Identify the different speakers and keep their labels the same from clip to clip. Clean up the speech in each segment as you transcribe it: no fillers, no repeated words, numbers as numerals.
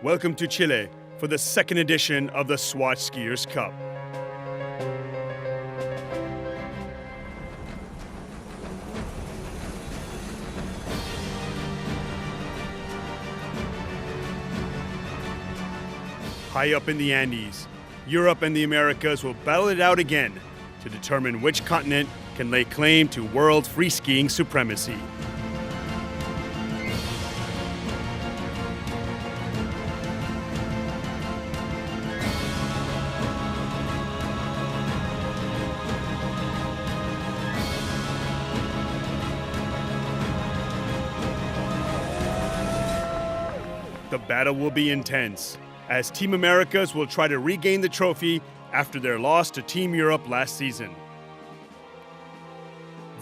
Speaker 1: Welcome to Chile for the second edition of the Swatch Skiers Cup. High up in the Andes, Europe and the Americas will battle it out again to determine which continent can lay claim to world free skiing supremacy. The battle will be intense, as Team Americas will try to regain the trophy after their loss to Team Europe last season.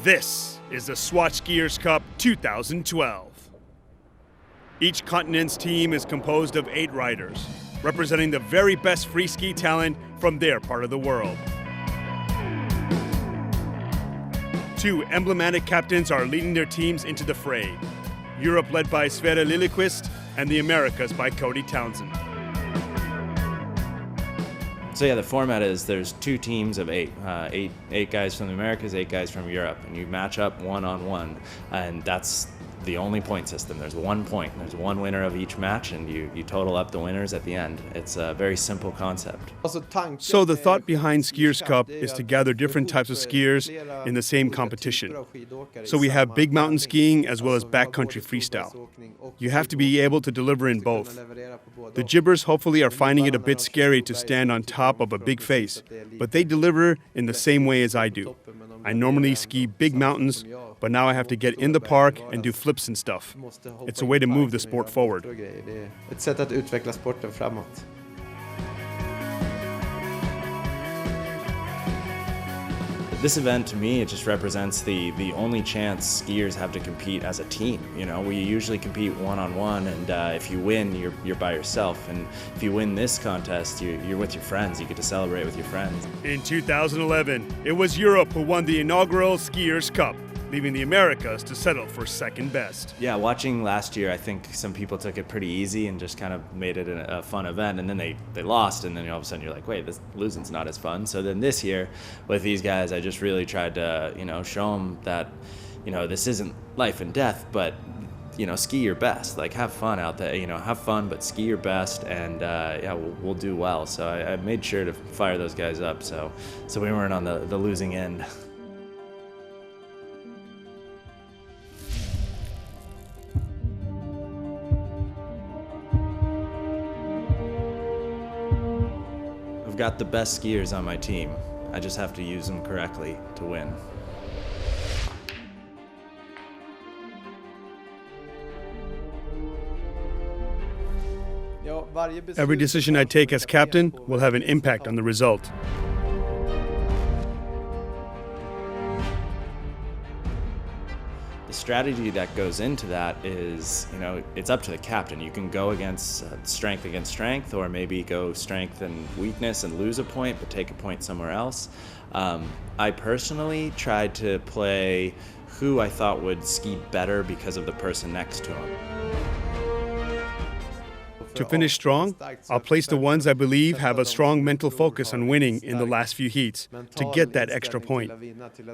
Speaker 1: This is the Swatch Skiers Cup 2012. Each continent's team is composed of 8 riders, representing the very best free ski talent from their part of the world. 2 emblematic captains are leading their teams into the fray. Europe led by Sverre LILIEQUIST and the Americas by Cody TOWNSEND.
Speaker 2: So yeah, the format is there's 2 teams of 8, 8 guys from the Americas, 8 guys from Europe, and you match up 1-on-1, and that's the only point system. There's 1 point. There's 1 winner of each match, and you total up the winners at the end. It's a very simple concept.
Speaker 1: So the thought behind Skiers Cup is to gather different types of skiers in the same competition. So we have big mountain skiing as well as backcountry freestyle. You have to be able to deliver in both. The jibbers hopefully are finding it a bit scary to stand on top of a big face, but they deliver in the same way as I do. I normally ski big mountains, but now I have to get in the park and do flips and stuff. It's a way to move the sport forward.
Speaker 3: Ett sätt att utveckla sporten framåt.
Speaker 2: This event, to me, it just represents the only chance skiers have to compete as a team. You know, we usually compete 1-on-1, and if you win, you're by yourself. And if you win this contest, you're with your friends. You get to celebrate with your friends.
Speaker 1: In 2011, it was Europe who won the inaugural Skiers Cup, leaving the Americas to settle for second best.
Speaker 2: Yeah, watching last year, I think some people took it pretty easy and just kind of made it a fun event, and then they lost, and then all of a sudden you're like, wait, this losing's not as fun. So then this year, with these guys, I just really tried to, show them that, this isn't life and death, but, ski your best. Like, have fun out there, have fun, but ski your best, and yeah, we'll do well. So I made sure to fire those guys up, so we weren't on the losing end. I've got the best skiers on my team. I just have to use them correctly to win.
Speaker 1: Every decision I take as captain will have an impact on the result.
Speaker 2: The strategy that goes into that is, it's up to the captain. You can go against strength, or maybe go strength and weakness and lose a point, but take a point somewhere else. I personally tried to play who I thought would ski better because of the person next to him.
Speaker 1: To finish strong, I'll place the ones I believe have a strong mental focus on winning in the last few heats to get that extra point.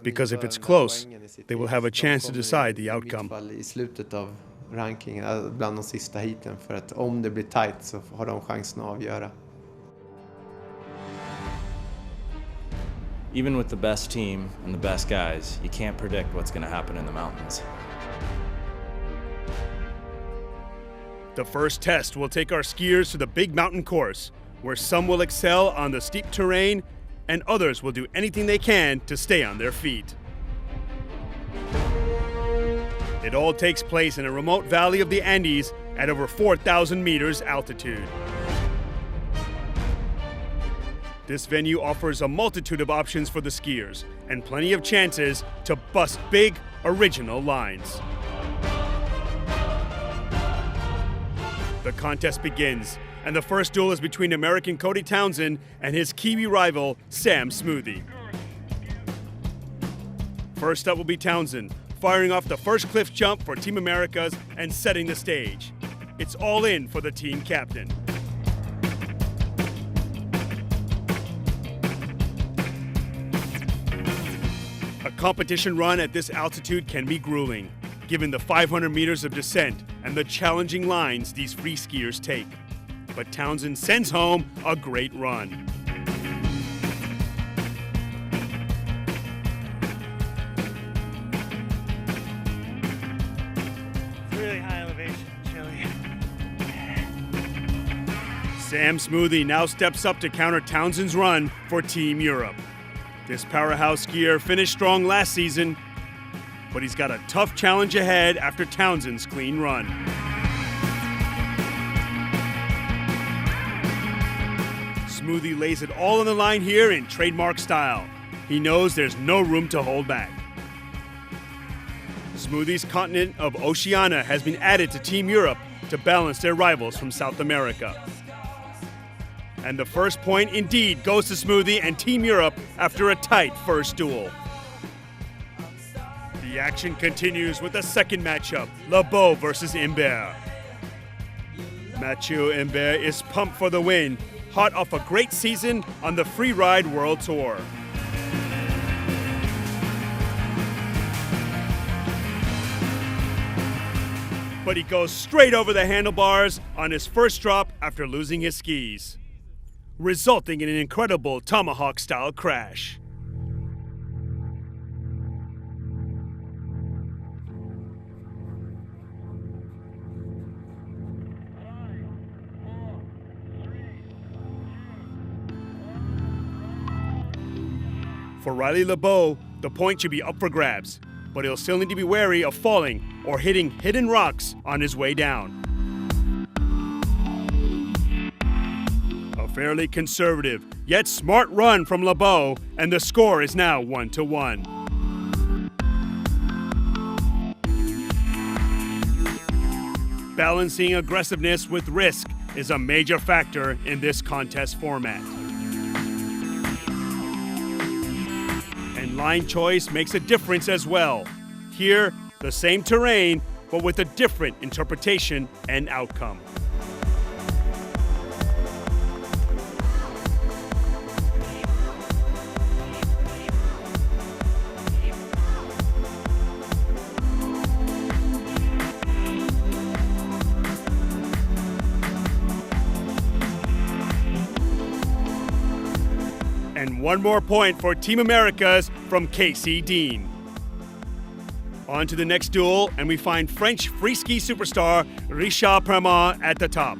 Speaker 1: Because if it's close, they will have a chance to decide the outcome.
Speaker 3: I slutet av rankingen, bland de sista heaten, för att om det blir tight så har de chansen att avgöra.
Speaker 2: Even with the best team and the best guys, you can't predict what's going to happen in the mountains.
Speaker 1: The first test will take our skiers to the big mountain course, where some will excel on the steep terrain and others will do anything they can to stay on their feet. It all takes place in a remote valley of the Andes at over 4,000 meters altitude. This venue offers a multitude of options for the skiers and plenty of chances to bust big, original lines. The contest begins, and the first duel is between American Cody TOWNSEND and his Kiwi rival, Sam Smoothie. First up will be TOWNSEND, firing off the first cliff jump for Team Americas and setting the stage. It's all in for the team captain. competition run at this altitude can be grueling, given the 500 meters of descent and the challenging lines these free skiers take. But Townsend sends home a great run.
Speaker 4: Really high elevation in Chile.
Speaker 1: Sam Smoothie now steps up to counter Townsend's run for Team Europe. This powerhouse skier finished strong last season, but he's got a tough challenge ahead after Townsend's clean run. Smoothie lays it all on the line here in trademark style. He knows there's no room to hold back. Smoothie's continent of Oceania has been added to Team Europe to balance their rivals from South America. And the first point indeed goes to Smoothie and Team Europe after a tight first duel. The action continues with the second matchup, Lebeau versus Imbert. Mathieu Imbert is pumped for the win, hot off a great season on the Freeride World Tour. But he goes straight over the handlebars on his first drop after losing his skis, resulting in an incredible tomahawk-style crash. For Riley Lebeau, the point should be up for grabs, but he'll still need to be wary of falling or hitting hidden rocks on his way down. A fairly conservative, yet smart run from Lebeau, and the score is now 1-1. Balancing aggressiveness with risk is a major factor in this contest format. And line choice makes a difference as well. Here, the same terrain, but with a different interpretation and outcome. And one more point for Team Americas from Casey Dean. On to the next duel, and we find French free ski superstar Richard Permont at the top.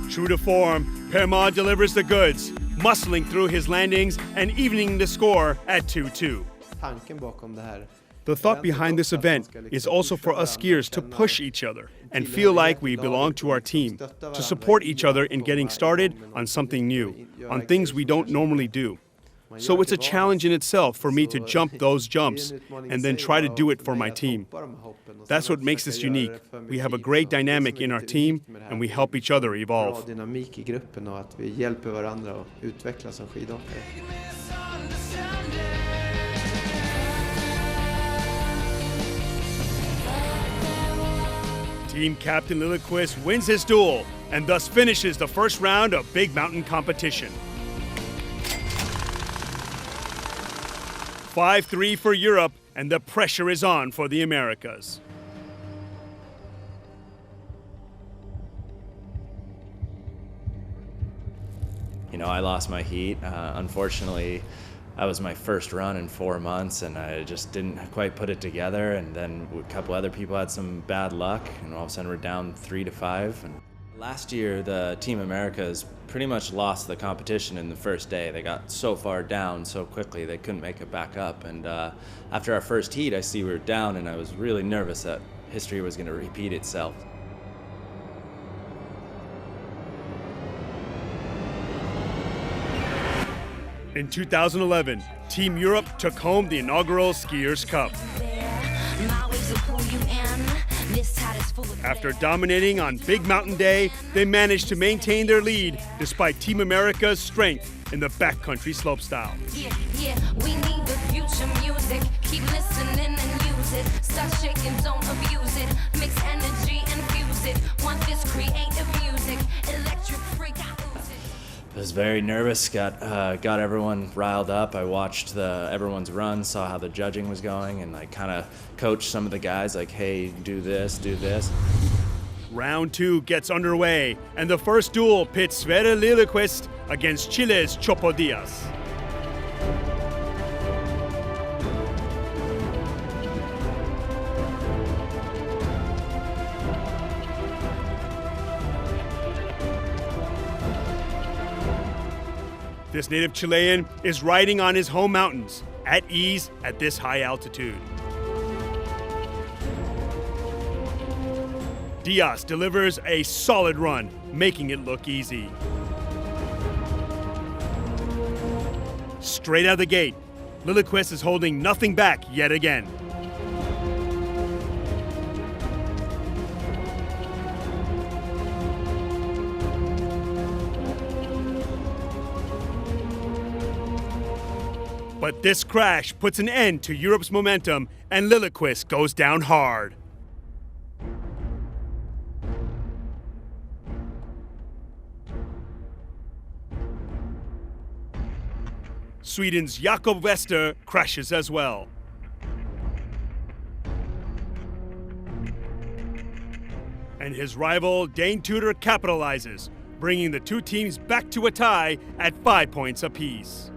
Speaker 1: True to form, Permont delivers the goods, muscling through his landings and evening the score at 2-2. The thought behind this event is also for us skiers to push each other and feel like we belong to our team, to support each other in getting started on something new, on things we don't normally do. So it's a challenge in itself for me to jump those jumps and then try to do it for my team. That's what makes this unique. We have a great dynamic in our team, and we help each other evolve. Team Captain LILIEQUIST wins his duel and thus finishes the first round of Big Mountain competition. 5-3 for Europe, and the pressure is on for the Americas.
Speaker 2: You know, I lost my heat. Unfortunately, that was my first run in 4 months, and I just didn't quite put it together. And then a couple other people had some bad luck, and all of a sudden we're down 3-5. And last year, the Team Americas pretty much lost the competition in the first day. They got so far down so quickly they couldn't make it back up. And after our first heat, I see we were down, and I was really nervous that history was going to repeat itself.
Speaker 1: In 2011, Team Europe took home the inaugural Skiers Cup. After dominating on Big Mountain Day, they managed to maintain their lead despite Team America's strength in the backcountry slopestyle.
Speaker 5: Yeah, we need the future music. Keep listening and use it. Stop shaking, don't abuse it. Mix energy and fuse it. Want this creative music. Electric freak, I lose it.
Speaker 2: I was very nervous, got everyone riled up. I watched everyone's run, saw how the judging was going, and I kind of coached some of the guys like, hey, do this, do this.
Speaker 1: Round 2 gets underway, and the first duel pits Sverre LILIEQUIST against Chile's Chopo Diaz. This native Chilean is riding on his home mountains, at ease at this high altitude. Diaz delivers a solid run, making it look easy. Straight out of the gate, LILIEQUIST is holding nothing back yet again. But this crash puts an end to Europe's momentum, and LILIEQUIST goes down hard. Sweden's Jakob Wester crashes as well. And his rival, Dane Tudor, capitalizes, bringing the two teams back to a tie at 5 points apiece.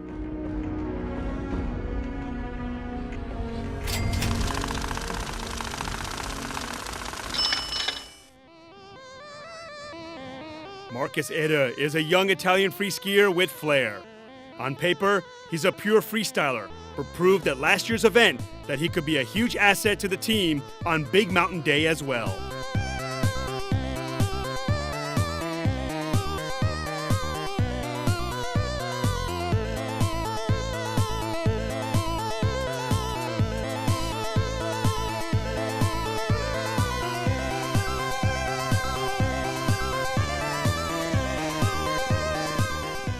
Speaker 1: Marcus Eder is a young Italian free skier with flair. On paper, he's a pure freestyler, but proved at last year's event that he could be a huge asset to the team on Big Mountain Day as well.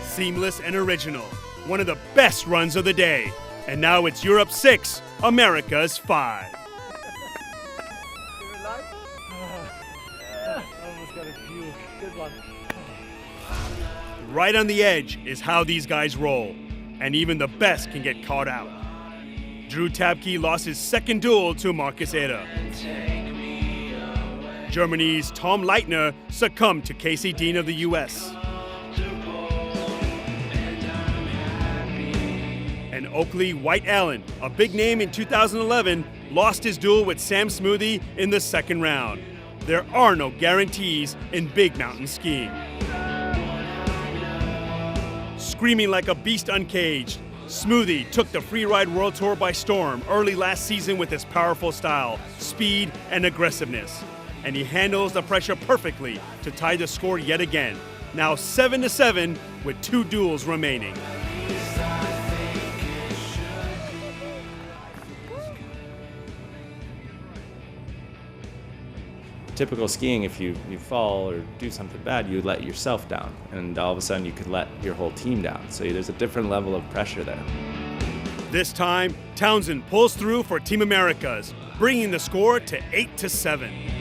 Speaker 1: Seamless and original, one of the best runs of the day. And now it's Europe 6, America's 5.
Speaker 4: Almost got a few. Good one.
Speaker 1: Right on the edge is how these guys roll, and even the best can get caught out. Drew Tabke lost his second duel to Marcus Eder. Germany's Tom Leitner succumbed to Casey Dean of the US. And Oakley White Allen, a big name in 2011, lost his duel with Sam Smoothie in the second round. There are no guarantees in big mountain skiing. Screaming like a beast uncaged, Smoothie took the Freeride World Tour by storm early last season with his powerful style, speed, and aggressiveness. And he handles the pressure perfectly to tie the score yet again. Now 7-7 with 2 duels remaining.
Speaker 2: Typical skiing, if you fall or do something bad, you let yourself down, and all of a sudden you could let your whole team down. So there's a different level of pressure there.
Speaker 1: This time, Townsend pulls through for Team Americas, bringing the score to 8-7.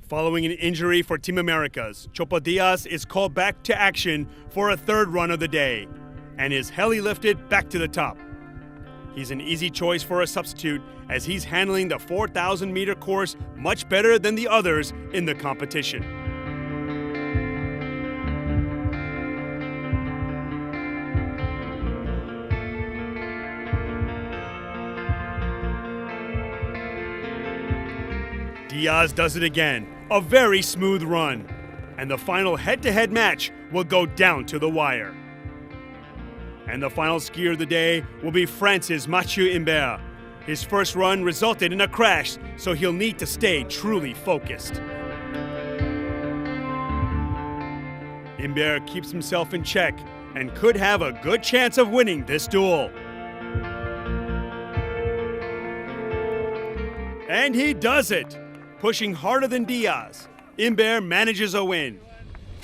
Speaker 1: Following an injury for Team Americas, Chopo Diaz is called back to action for a third run of the day and is heli-lifted back to the top. He's an easy choice for a substitute as he's handling the 4,000-meter course much better than the others in the competition. Diaz does it again, a very smooth run, and the final head-to-head match will go down to the wire. And the final skier of the day will be France's Mathieu Imbert. His first run resulted in a crash, so he'll need to stay truly focused. Imber keeps himself in check and could have a good chance of winning this duel. And he does it! Pushing harder than Diaz, Imber manages a win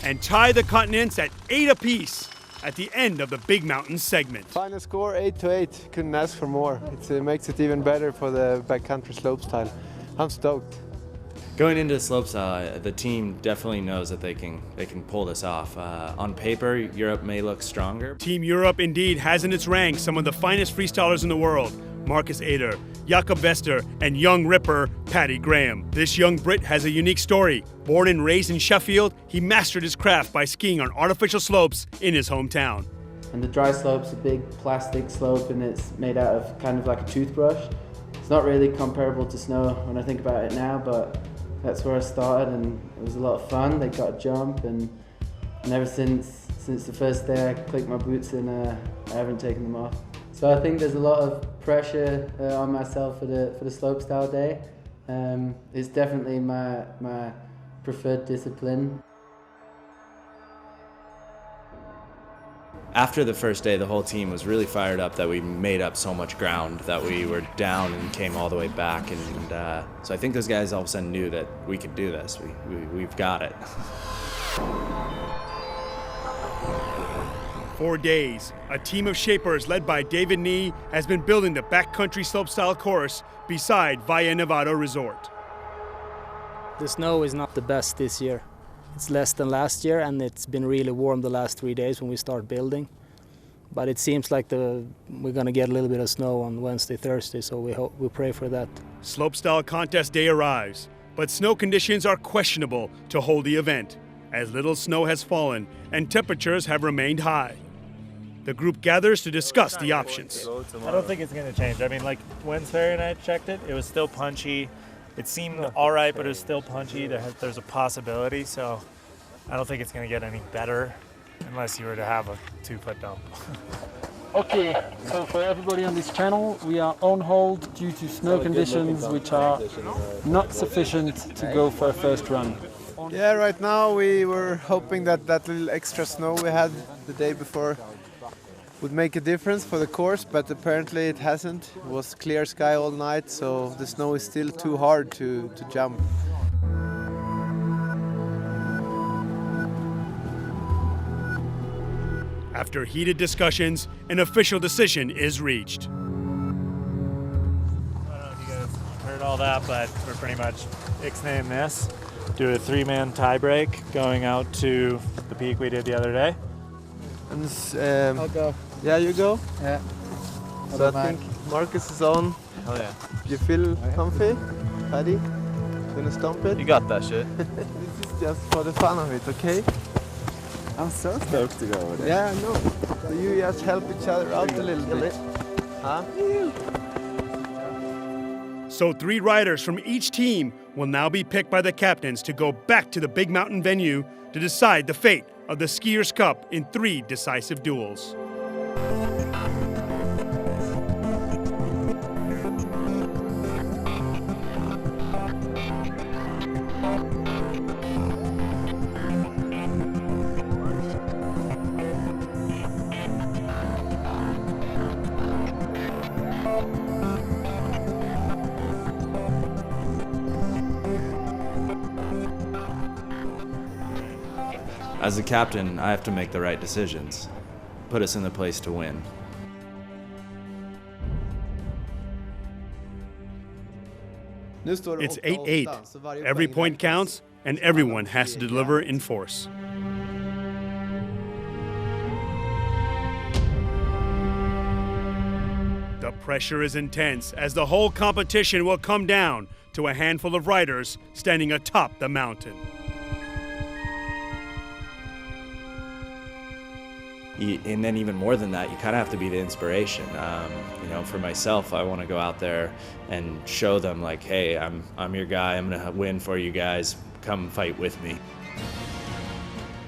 Speaker 1: and tie the continents at 8 apiece at the end of the Big Mountain segment.
Speaker 3: Final score 8-8. Couldn't ask for more. It makes it even better for the backcountry slopestyle. I'm stoked.
Speaker 2: Going into slopestyle, the team definitely knows that they can pull this off. On paper, Europe may look stronger.
Speaker 1: Team Europe indeed has in its ranks some of the finest freestylers in the world. Marcus Ader, Jakob Wester, and young ripper Paddy Graham. This young Brit has a unique story. Born and raised in Sheffield, he mastered his craft by skiing on artificial slopes in his hometown.
Speaker 6: And the dry slope's a big plastic slope and it's made out of kind of like a toothbrush. It's not really comparable to snow when I think about it now, but that's where I started and it was a lot of fun. They got a jump and ever since the first day I clicked my boots in, I haven't taken them off. So I think there's a lot of pressure on myself for the slopestyle day. It's definitely my preferred discipline.
Speaker 2: After the first day, the whole team was really fired up that we made up so much ground, that we were down and came all the way back. And so I think those guys all of a sudden knew that we could do this. We've got it.
Speaker 1: 4 days, a team of shapers led by David Nee has been building the backcountry slopestyle course beside Valle Nevado Resort.
Speaker 7: The snow is not the best this year. It's less than last year and it's been really warm the last 3 days when we start building. But it seems like we're going to get a little bit of snow on Wednesday, Thursday, so we pray for that.
Speaker 1: Slopestyle contest day arrives, but snow conditions are questionable to hold the event, as little snow has fallen and temperatures have remained high. The group gathers to discuss the options.
Speaker 4: I don't think it's going to change. I mean, like when Sverre and I checked it, it was still punchy. It seemed all right, but it was still punchy. There's a possibility, so I don't think it's going to get any better unless you were to have a 2-foot dump.
Speaker 8: Okay, so for everybody on this channel, we are on hold due to snow conditions which are not sufficient to go for a first run.
Speaker 3: Yeah, right now we were hoping that little extra snow we had the day before would make a difference for the course, but apparently it hasn't. It was clear sky all night, so the snow is still too hard to jump.
Speaker 1: After heated discussions, an official decision is reached.
Speaker 4: I don't know if you guys heard all that, but we're pretty much ixnaying this. Do a 3-man tie break going out to the peak we did the other day.
Speaker 3: And,
Speaker 6: I'll go.
Speaker 3: Yeah, you go?
Speaker 6: Yeah.
Speaker 3: So I think Marcus is on.
Speaker 2: Hell yeah.
Speaker 3: You feel comfy? Paddy? Gonna stomp it?
Speaker 2: You got that shit.
Speaker 3: This is just for the fun of it, okay?
Speaker 6: I'm so stoked to go with it.
Speaker 3: Yeah, I know. So you just help each other out a little bit. Huh?
Speaker 1: So 3 riders from each team will now be picked by the captains to go back to the Big Mountain venue to decide the fate of the Skiers Cup in 3 decisive duels.
Speaker 2: As the captain, I have to make the right decisions, put us in the place to win.
Speaker 1: It's 8-8. Every point counts, and everyone has to deliver in force. The pressure is intense as the whole competition will come down to a handful of riders standing atop the mountain.
Speaker 2: And then even more than that, you kind of have to be the inspiration. You know, for myself, I want to go out there and show them like, hey, I'm your guy. I'm going to win for you guys. Come fight with me.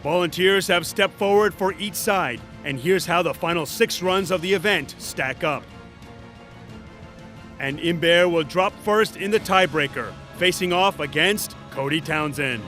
Speaker 1: Volunteers have stepped forward for each side, and here's how the final 6 runs of the event stack up. And Imber will drop first in the tiebreaker, facing off against Cody Townsend.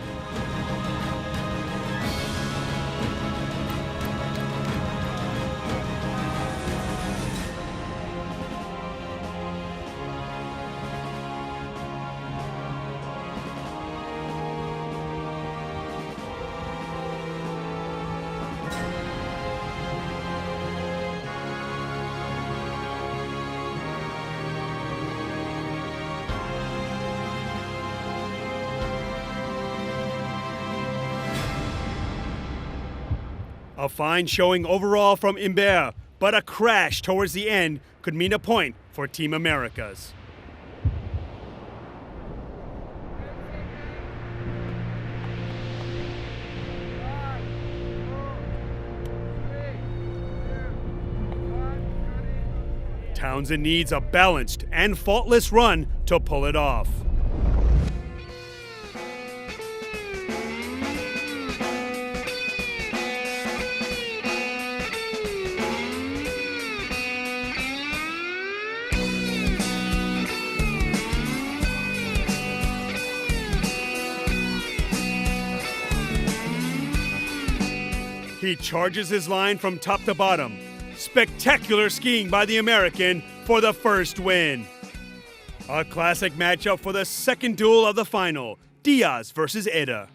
Speaker 1: A fine showing overall from Imbert, but a crash towards the end could mean a point for Team Americas. Townsend needs a balanced and faultless run to pull it off. He charges his line from top to bottom. Spectacular skiing by the American for the first win. A classic matchup for the second duel of the final, Diaz versus Eda.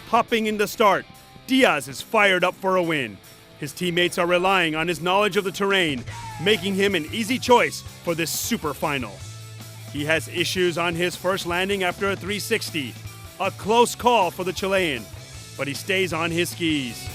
Speaker 1: Hopping in the start, Diaz is fired up for a win. His teammates are relying on his knowledge of the terrain, making him an easy choice for this super final. He has issues on his first landing after a 360. A close call for the Chilean, but he stays on his skis.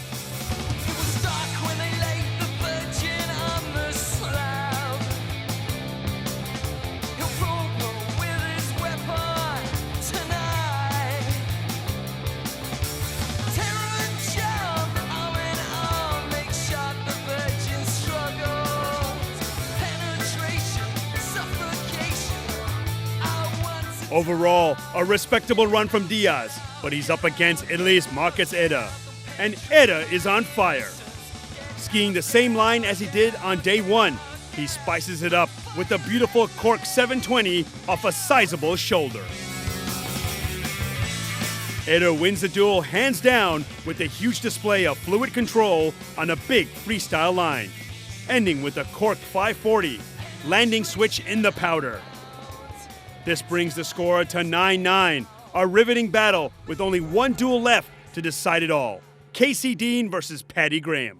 Speaker 1: Overall, a respectable run from Diaz, but he's up against Italy's Marcus Eda. And Eda is on fire. Skiing the same line as he did on day one, he spices it up with a beautiful cork 720 off a sizable shoulder. Eda wins the duel hands down with a huge display of fluid control on a big freestyle line, ending with a cork 540, landing switch in the powder. This brings the score to 9-9, a riveting battle with only one duel left to decide it all. Casey Dean versus Paddy Graham.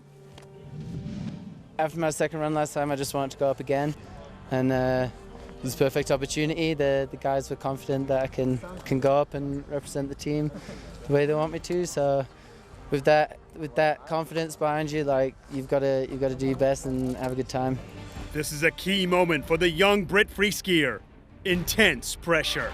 Speaker 6: After my second run last time, I just wanted to go up again, and it was a perfect opportunity. The guys were confident that I can go up and represent the team the way they want me to. So with that confidence behind you, like you've got to do your best and have a good time.
Speaker 1: This is a key moment for the young Brit free skier. Intense pressure.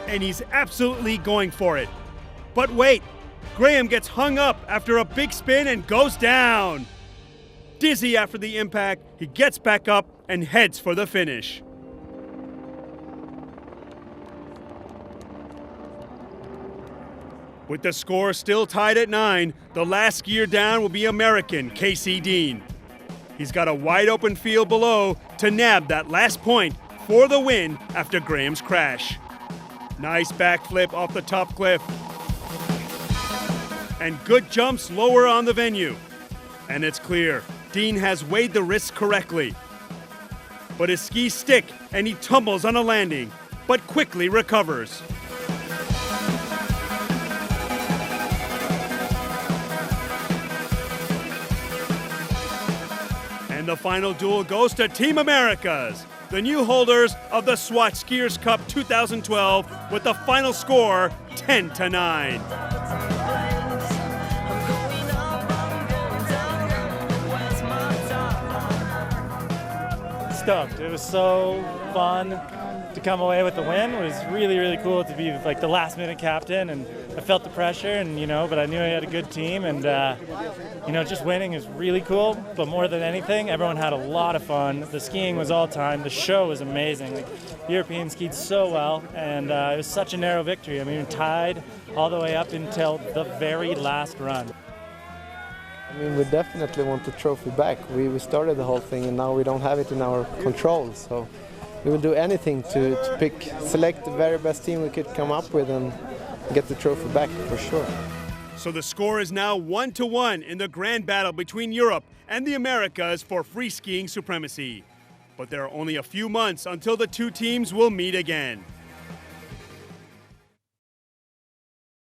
Speaker 1: And he's absolutely going for it. But wait, Graham gets hung up after a big spin and goes down. Dizzy after the impact, he gets back up and heads for the finish. With the score still tied at 9, the last skier down will be American Casey Dean. He's got a wide open field below to nab that last point for the win after Graham's crash. Nice backflip off the top cliff. And good jumps lower on the venue. And it's clear, Dean has weighed the risks correctly. But his skis stick and he tumbles on a landing, but quickly recovers. And the final duel goes to Team Americas, the new holders of the Swatch Skiers Cup 2012, with the final score 10-9.
Speaker 4: Stoked. It was so fun to come away with the win. It was really, really cool to be like the last minute captain, and I felt the pressure, and but I knew I had a good team, and just winning is really cool. But more than anything, everyone had a lot of fun. The skiing was all time. The show was amazing. Like, the Europeans skied so well, and it was such a narrow victory. I mean, tied all the way up until the very last run.
Speaker 3: I mean, we definitely want the trophy back. We started the whole thing, and now we don't have it in our control. So we will do anything to select the very best team we could come up with and get the trophy back for sure.
Speaker 1: So the score is now 1-1 in the grand battle between Europe and the Americas for free skiing supremacy. But there are only a few months until the two teams will meet again.